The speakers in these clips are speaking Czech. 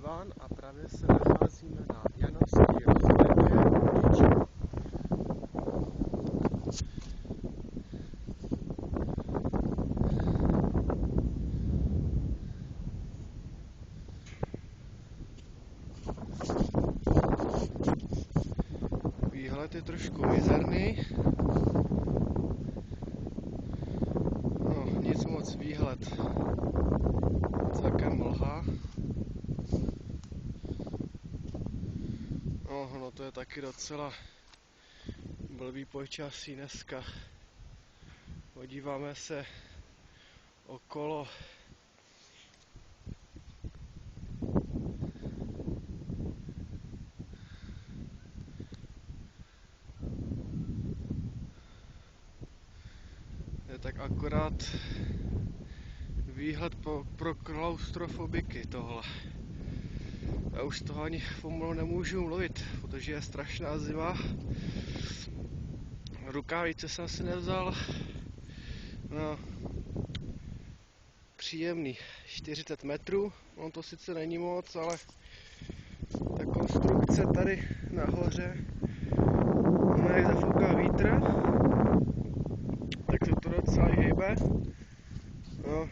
Ivan a právě se nacházíme na Janovské rozhledně v Děčínu. Výhled je trošku mizerný. No, nic moc výhled. Celkem mlha. No, to je taky docela blbý počasí dneska. Podíváme se okolo. Je tak akorát výhled pro klaustrofobiky tohle. Já už z toho ani pomalu nemůžu mluvit, protože je strašná zima. Rukavice jsem si nevzal. No, příjemný. 40 metrů, no to sice není moc, ale ta konstrukce tady nahoře, ona jak zafouká vítr, tak se to docela hýbe. No,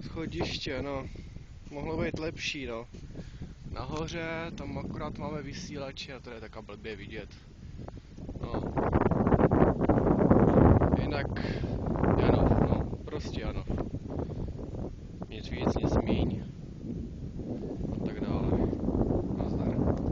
schodiště, no, mohlo být lepší, no. Nahoře, tam akorát máme vysílače a to je taká blbě vidět. No.